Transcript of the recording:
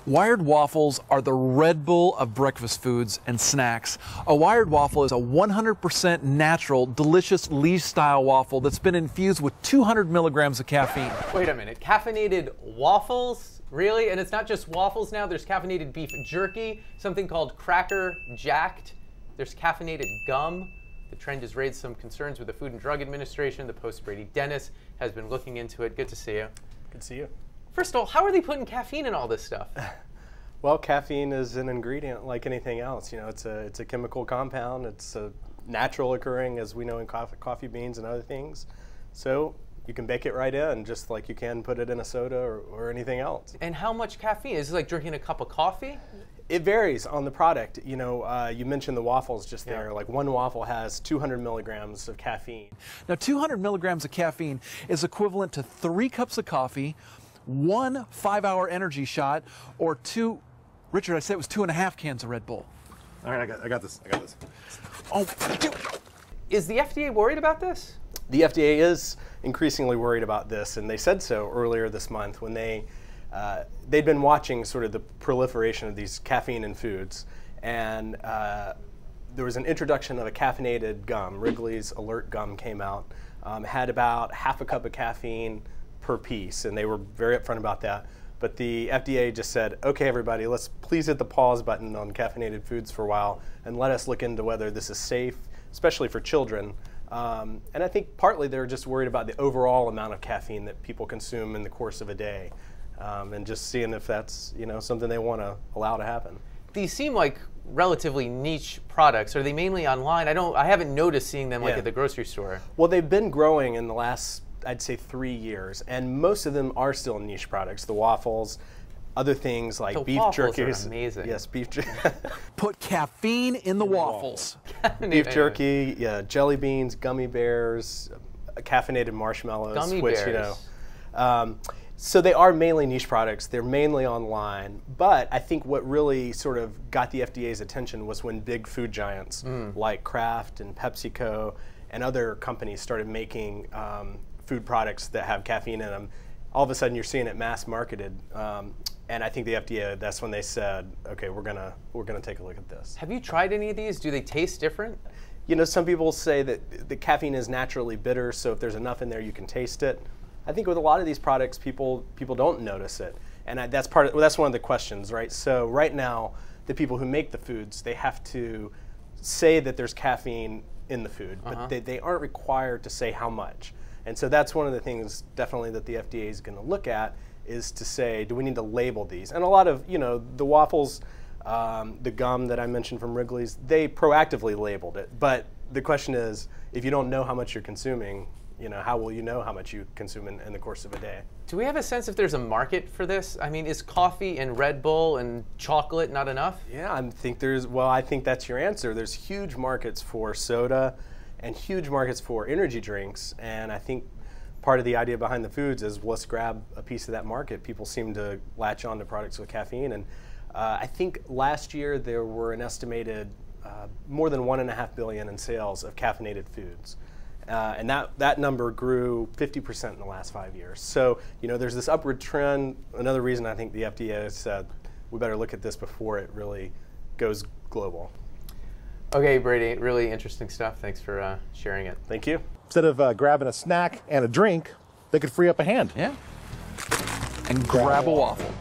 Wired waffles are the Red Bull of breakfast foods and snacks. A wired waffle is a 100% natural, delicious Lee-style waffle that's been infused with 200 milligrams of caffeine. Wait a minute, caffeinated waffles? Really? And it's not just waffles now, there's caffeinated beef jerky, something called Cracker Jacked. There's caffeinated gum. The trend has raised some concerns with the Food and Drug Administration. The Post's Brady Dennis has been looking into it. Good to see you. Good to see you. First of all, how are they putting caffeine in all this stuff? Well, caffeine is an ingredient like anything else. You know, it's a chemical compound. It's a natural occurring, as we know, in coffee beans and other things. So you can bake it right in, just like you can put it in a soda or anything else. And how much caffeine? Is it like drinking a cup of coffee? It varies on the product. You know, you mentioned the waffles just there. Like one waffle has 200 milligrams of caffeine. Now, 200 milligrams of caffeine is equivalent to 3 cups of coffee, 1 5-hour energy shot, or 2, Richard, I said it was 2.5 cans of Red Bull. All right, I got this. Oh, dude. Is the FDA worried about this? The FDA is increasingly worried about this, and they said so earlier this month when they'd been watching sort of the proliferation of these caffeine in foods, and there was an introduction of a caffeinated gum. Wrigley's Alert gum came out, had about half a cup of caffeine per piece, and they were very upfront about that. But the FDA just said, okay, everybody, let's please hit the pause button on caffeinated foods for a while and let us look into whether this is safe, especially for children. And I think partly they're just worried about the overall amount of caffeine that people consume in the course of a day, and just seeing if that's, you know, something they want to allow to happen. These seem like relatively niche products. Are they mainly online? I haven't noticed seeing them like at the grocery store. Well, they've been growing in the last, I'd say, 3 years, and most of them are still niche products. The waffles, other things like beef jerky. Are amazing. Yes, beef jerky. Put caffeine in the waffles. Beef jerky, yeah, jelly beans, gummy bears, caffeinated marshmallows. Gummy which, bears. You know, so they are mainly niche products. They're mainly online. But I think what really sort of got the FDA's attention was when big food giants like Kraft and PepsiCo and other companies started making food products that have caffeine in them. All of a sudden, you're seeing it mass marketed, and I think the FDA. That's when they said, "Okay, we're gonna take a look at this." Have you tried any of these? Do they taste different? You know, some people say that the caffeine is naturally bitter, so if there's enough in there, you can taste it. I think with a lot of these products, people don't notice it, and that's one of the questions, right? So right now, the people who make the foods, they have to say that there's caffeine in the food, but they aren't required to say how much. And so that's one of the things definitely that the FDA is going to look at, is to say, do we need to label these? And a lot of, you know, the waffles, the gum that I mentioned from Wrigley's, they proactively labeled it. But the question is, if you don't know how much you're consuming, you know, how will you know how much you consume in the course of a day? Do we have a sense if there's a market for this? I mean, is coffee and Red Bull and chocolate not enough? Yeah, I think that's your answer. There's huge markets for soda and huge markets for energy drinks, and I think part of the idea behind the foods is, let's grab a piece of that market. People seem to latch on to products with caffeine, and I think last year there were an estimated more than $1.5 billion in sales of caffeinated foods. And that number grew 50% in the last 5 years. So, you know, there's this upward trend. Another reason I think the FDA said we better look at this before it really goes global. Okay, Brady, really interesting stuff. Thanks for sharing it. Thank you. Instead of grabbing a snack and a drink, they could free up a hand. Yeah. And grab a waffle.